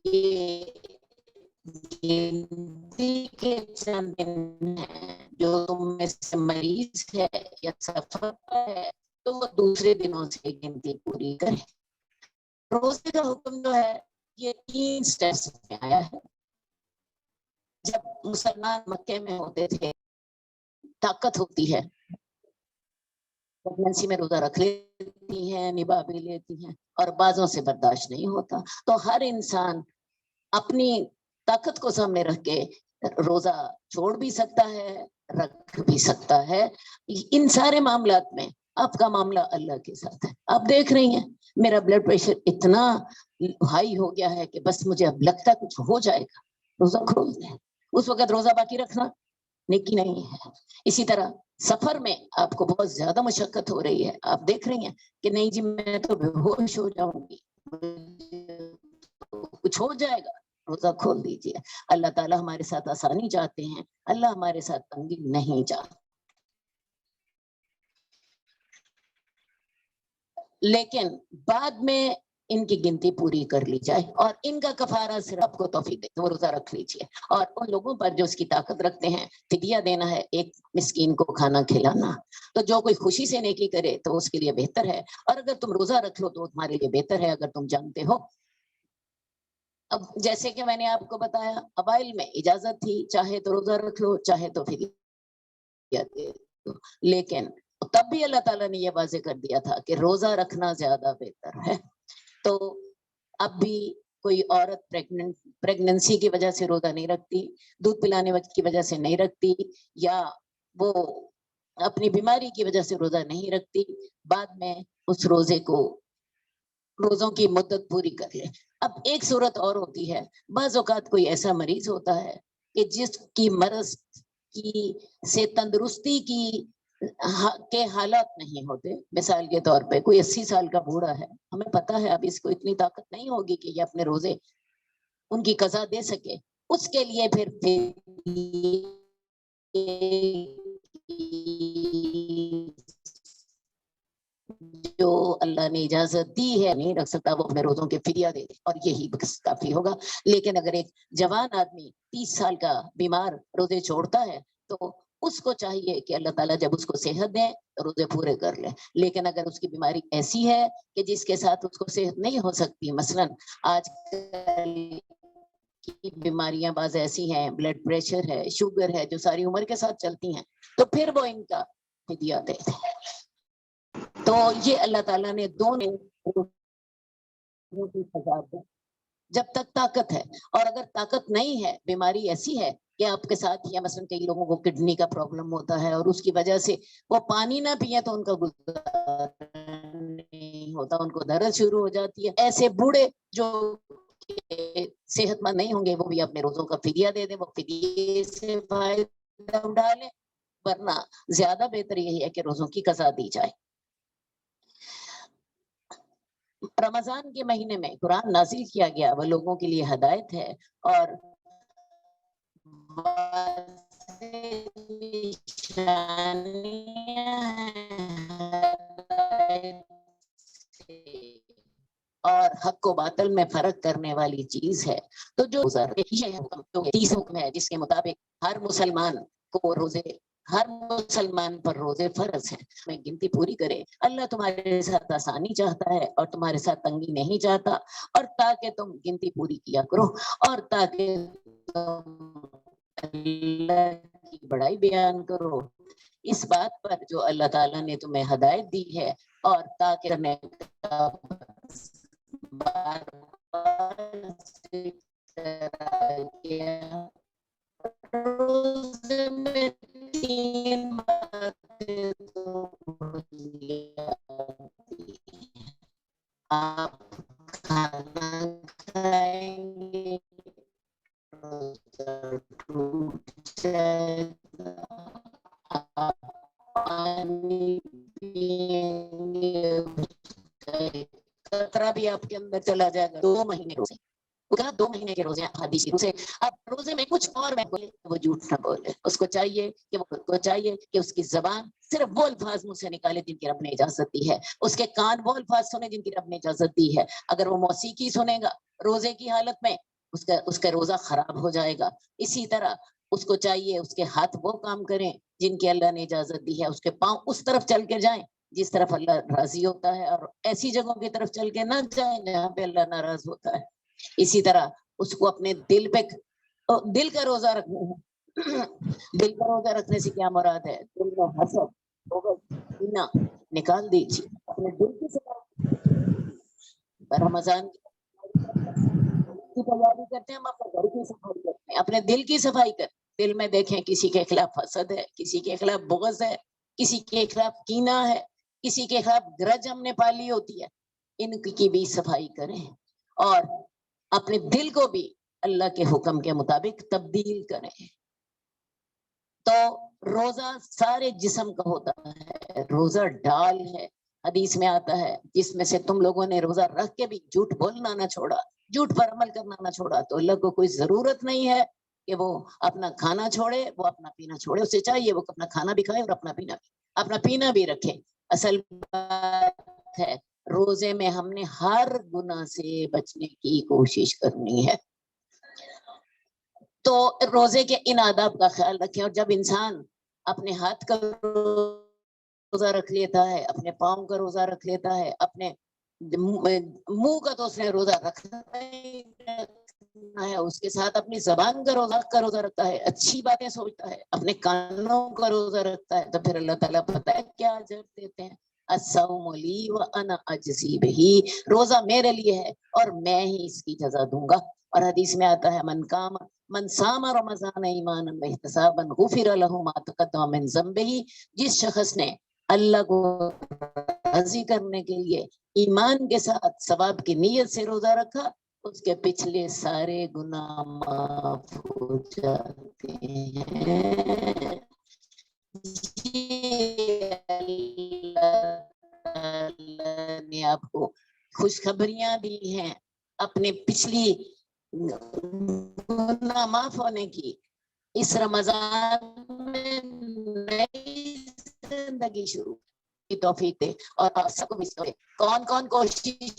یہ گنتی کے چند دن ہیں جو تم میں سے مریض ہے یا سفر ہے تو وہ دوسرے دنوں سے گنتی پوری کرے. روزے کا حکم جو ہے یہ 3 سٹیپس میں آیا ہے. جب مسلمان مکے میں ہوتے تھے طاقت ہوتی ہے، پریگننسی میں روزہ رکھ لیتی ہیں، نبھا بھی لیتی ہیں، اور بعضوں سے برداشت نہیں ہوتا. تو ہر انسان اپنی طاقت کو سامنے رکھ کے روزہ چھوڑ بھی سکتا ہے، رکھ بھی سکتا ہے. ان سارے معاملات میں آپ کا معاملہ اللہ کے ساتھ ہے. آپ دیکھ رہی ہیں میرا بلڈ پریشر اتنا ہائی ہو گیا ہے کہ بس مجھے اب لگتا کچھ ہو جائے گا، روزہ کھول دیں. اس وقت روزہ باقی رکھنا نیکی نہیں ہے. اسی طرح سفر میں آپ کو بہت زیادہ مشقت ہو رہی ہے، آپ دیکھ رہی ہیں کہ نہیں جی میں تو بے ہوش ہو جاؤں گی، کچھ ہو جائے گا، روزہ کھول دیجیے. اللہ تعالیٰ ہمارے ساتھ آسانی چاہتے ہیں، اللہ ہمارے ساتھ تنگی نہیں چاہتے. لیکن بعد میں ان کی گنتی پوری کر لی جائے اور ان کا کفارہ صرف آپ کو توفیق دے وہ روزہ رکھ لیجیے. اور ان لوگوں پر جو اس کی طاقت رکھتے ہیں فدیہ دینا ہے، ایک مسکین کو کھانا کھلانا. تو جو کوئی خوشی سے نیکی کرے تو اس کے لیے بہتر ہے، اور اگر تم روزہ رکھ لو تو تمہارے لیے بہتر ہے اگر تم جانتے ہو. اب جیسے کہ میں نے آپ کو بتایا اوائل میں اجازت تھی، چاہے تو روزہ رکھ لو چاہے تو فدیہ دے دو، لیکن تب بھی اللہ تعالیٰ نے یہ واضح کر دیا تھا کہ روزہ رکھنا زیادہ بہتر ہے. تو اب بھی کوئی عورت پریگننسی کی وجہ سے روزہ نہیں رکھتی، دودھ پلانے وقت کی وجہ سے نہیں رکھتی، یا وہ اپنی بیماری کی وجہ سے روزہ نہیں رکھتی، بعد میں اس روزوں کی مدت پوری کر لے. اب ایک صورت اور ہوتی ہے، بعض اوقات کوئی ایسا مریض ہوتا ہے کہ جس کی مرض کی سے تندرستی کے حالات نہیں ہوتے. مثال کے طور پہ کوئی 80 سال کا بوڑھا ہے، ہمیں پتا ہے اب اس کو اتنی طاقت نہیں ہوگی کہ یہ اپنے روزے ان کی قضا دے سکے. اس کے لیے پھر جو اللہ نے اجازت دی ہے نہیں رکھ سکتا وہ اپنے روزوں کے فدیہ دے دے اور یہی بس کافی ہوگا. لیکن اگر ایک جوان آدمی 30 سال کا بیمار روزے چھوڑتا ہے تو اس کو چاہیے کہ اللہ تعالیٰ جب اس کو صحت دے روزے پورے کر لے. لیکن اگر اس کی بیماری ایسی ہے کہ جس کے ساتھ اس کو صحت نہیں ہو سکتی، مثلا آج کل کی بیماریاں بعض ایسی ہیں، بلڈ پریشر ہے، شوگر ہے، جو ساری عمر کے ساتھ چلتی ہیں، تو پھر وہ ان کا فدیہ دے دے. تو یہ اللہ تعالیٰ نے دونوں جب تک طاقت ہے. اور اگر طاقت نہیں ہے، بیماری ایسی ہے کہ آپ کے ساتھ یا مثلا کئی لوگوں کو کڈنی کا پرابلم ہوتا ہے اور اس کی وجہ سے وہ پانی نہ پیے تو ان کا گزارا نہیں ہوتا، ان کو درد شروع ہو جاتی ہے. ایسے بوڑھے جو صحت مند نہیں ہوں گے وہ بھی اپنے روزوں کا فدیہ دے دیں، وہ فدیے سے فائدہ اٹھا لیں، ورنہ زیادہ بہتر یہی ہے کہ روزوں کی قضا دی جائے. رمضان کے مہینے میں قرآن نازل کیا گیا، وہ لوگوں کے لیے ہدایت ہے اور اور حق و باطل میں فرق کرنے والی چیز ہے. تو جو 30 حکم ہے جس کے مطابق ہر مسلمان پر روزے فرض ہیں. میں گنتی پوری کرے. اللہ تمہارے ساتھ آسانی چاہتا ہے اور تمہارے ساتھ تنگی نہیں چاہتا، اور تاکہ تم گنتی پوری کیا کرو اور تاکہ تم اللہ کی بڑائی بیان کرو اس بات پر جو اللہ تعالیٰ نے تمہیں ہدایت دی ہے، اور تاکہ آپ کھانا کھائیں گے پانی پیئیں گے قطرہ بھی آپ کے اندر چلا جائے گا. 2 مہینے روزے 2 مہینے کے روزے حدیث سے. اب روزے میں کچھ اور میں بولے وہ جھوٹ نہ بولے. اس کو چاہیے کہ اس کی زبان صرف وہ الفاظ منہ سے نکالے جن کی رب نے اجازت دی ہے، اس کے کان وہ الفاظ سنے جن کی رب نے اجازت دی ہے. اگر وہ موسیقی سنے گا روزے کی حالت میں اس کا روزہ خراب ہو جائے گا۔ اسی طرح اس کو چاہیے اس کے ہاتھ وہ کام کریں جن کی اللہ نے اجازت دی ہے، اس کے پاؤں اس طرف چل کے جائیں جس طرف اللہ راضی ہوتا ہے، اور ایسی جگہوں کی طرف چل کے نہ جائیں جہاں پہ اللہ ناراض ہوتا ہے۔ اسی طرح اس کو اپنے دل پہ دل کا روزہ رکھنا ہے۔ دل کا روزہ رکھنے سے کیا مراد ہے؟ دل میں حسد، بغض، کینہ نکال دیجیے، اپنے دل کی صفائی۔ رمضان کی تیاری کرتے ہیں، ہم اپنے گھر کی صفائی کرتے ہیں، اپنے دل کی صفائی کرتے ہیں۔ دل میں دیکھیں کسی کے خلاف حسد ہے، کسی کے خلاف بغض ہے، کسی کے خلاف کینہ ہے، کسی کے خلاف گرج ہم نے پالی ہوتی ہے، ان کی بھی صفائی کریں اور اپنے دل کو بھی اللہ کے حکم کے مطابق تبدیل کریں۔ تو روزہ سارے جسم کا ہوتا ہے، روزہ ڈال ہے۔ حدیث میں آتا ہے جس میں سے تم لوگوں نے روزہ رکھ کے بھی جھوٹ بولنا نہ چھوڑا، جھوٹ پر عمل کرنا نہ چھوڑا، تو اللہ کو کوئی ضرورت نہیں ہے کہ وہ اپنا کھانا چھوڑے، وہ اپنا پینا چھوڑے۔ اسے چاہیے وہ اپنا کھانا بھی کھائے اور اپنا پینا بھی رکھے۔ اصل بات ہے روزے میں ہم نے ہر گناہ سے بچنے کی کوشش کرنی ہے۔ تو روزے کے ان آداب کا خیال رکھیں، اور جب انسان اپنے ہاتھ کا روزہ رکھ لیتا ہے، اپنے پاؤں کا روزہ رکھ لیتا ہے، اپنے منہ کا تو اس نے روزہ رکھنا ہے، اس کے ساتھ اپنی زبان کا روزہ رکھتا ہے، اچھی باتیں سوچتا ہے، اپنے کانوں کا روزہ رکھتا ہے، تو پھر اللہ تعالیٰ پتہ ہے کیا اجر دیتے ہیں؟ الصوم لی وانا اجزی بہ، روزہ میرے لیے ہے اور میں ہی اس کی جزا دوں گا۔ اور حدیث میں آتا ہے من صام رمضان ایمانا واحتسابا غفر له ما تقدم من ذنبہ، جس شخص نے اللہ کو راضی کرنے کے لیے ایمان کے ساتھ ثواب کی نیت سے روزہ رکھا، اس کے پچھلے سارے گناہ معاف ہو جاتے ہیں۔ اللہ نے آپ کو خوشخبریاں دی ہیں اپنے پچھلی گناہ معاف ہونے کی۔ اس رمضان میں نئی زندگی شروع کی توفیق دے، اور آپ سب کو کون کون کوشش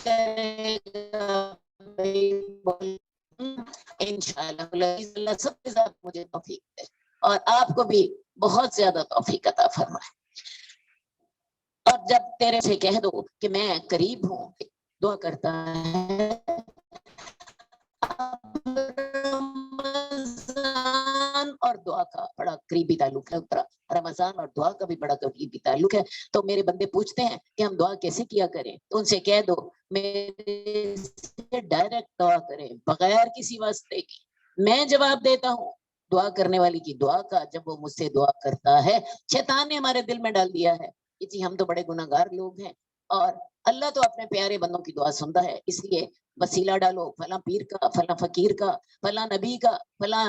کرے گا انشاءاللہ اللہ سب کے ساتھ مجھے توفیق دے اور آپ کو بھی بہت زیادہ توفیق عطا فرمائے۔ اور جب تیرے سے کہہ دو کہ میں قریب ہوں، دعا کرتا ہے رمضان اور دعا کا بڑا قریبی تعلق ہے، رمضان اور دعا کا بھی بڑا قریبی تعلق ہے۔ تو میرے بندے پوچھتے ہیں کہ ہم دعا کیسے کیا کریں، تو ان سے کہہ دو میرے سے ڈائریکٹ دعا کریں بغیر کسی واسطے کی، میں جواب دیتا ہوں دعا کرنے والی کی دعا کا۔ جب وہ مجھ سے دعا کرتا ہے، شیطان نے ہمارے دل میں ڈال دیا ہے کہ جی ہم تو بڑے گناہ گار لوگ ہیں اور اللہ تو اپنے پیارے بندوں کی دعا سنتا ہے، اس لیے وسیلہ ڈالو فلاں پیر کا، فلاں فقیر کا، فلاں نبی کا، فلاں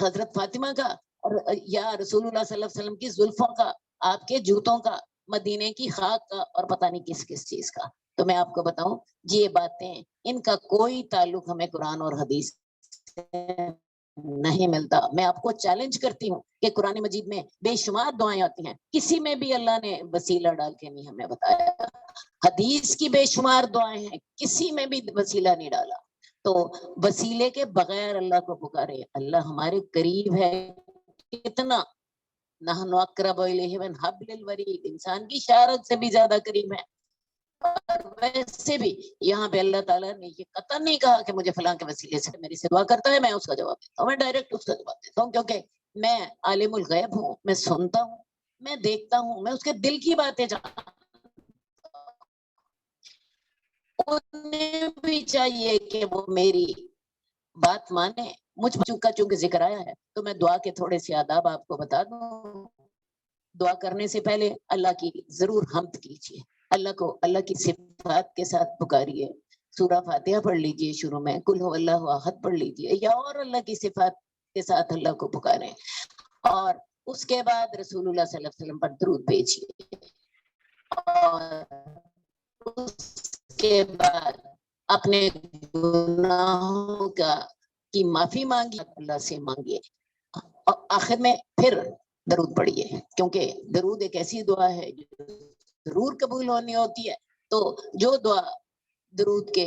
حضرت فاطمہ کا، اور یا رسول اللہ صلی اللہ علیہ وسلم کی زلفوں کا، آپ کے جوتوں کا، مدینے کی خاک کا، اور پتہ نہیں کس کس چیز کا۔ تو میں آپ کو بتاؤں یہ باتیں ان کا کوئی تعلق ہمیں قرآن اور حدیث سے نہیں ملتا۔ میں آپ کو چیلنج کرتی ہوں کہ قرآن مجید میں بے شمار دعائیں آتی ہیں، کسی میں بھی اللہ نے وسیلہ ڈال کے نہیں ہمیں بتایا۔ حدیث کی بے شمار دعائیں ہیں، کسی میں بھی وسیلہ نہیں ڈالا۔ تو وسیلے کے بغیر اللہ کو پکارے، اللہ ہمارے قریب ہے کتنا، نحن اقرب الیہ من حبل الورید، انسان کی اشارت سے بھی زیادہ قریب ہے۔ اور ویسے بھی یہاں پہ اللہ تعالیٰ نے یہ قطعا نہیں کہا کہ مجھے فلاں کے وسیلے سے میری سے دعا کرتا ہے میں اس کا جواب دیتا ہوں، میں ڈائریکٹ اس کا جواب دیتا ہوں، کیونکہ میں عالم الغیب ہوں، میں سنتا ہوں، میں دیکھتا ہوں، میں اس کے دل کی باتیں جانتا ہوں۔ انہیں بھی چاہیے کہ وہ میری بات مانے۔ مجھ کا چونکہ ذکر آیا ہے تو میں دعا کے تھوڑے سے آداب آپ کو بتا دوں۔ دعا کرنے سے پہلے اللہ کی ضرور حمد کیجیے، اللہ کو اللہ کی صفات کے ساتھ پکاریے، سورہ فاتحہ پڑھ لیجیے، شروع میں قل هو اللہ احد پڑھ لیجیے، یا اور اللہ کی صفات کے ساتھ اللہ کو پکاریں، اور اس کے بعد رسول اللہ صلی اللہ علیہ وسلم پر درود بھیجیے، اور اس کے بعد اپنے گناہوں کی معافی مانگیے، اللہ سے مانگیے، اور آخر میں پھر درود پڑھیے، کیونکہ درود ایک ایسی دعا ہے جو ضرور قبول ہونی ہوتی ہے۔ تو جو دعا درود کے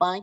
5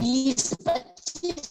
20-25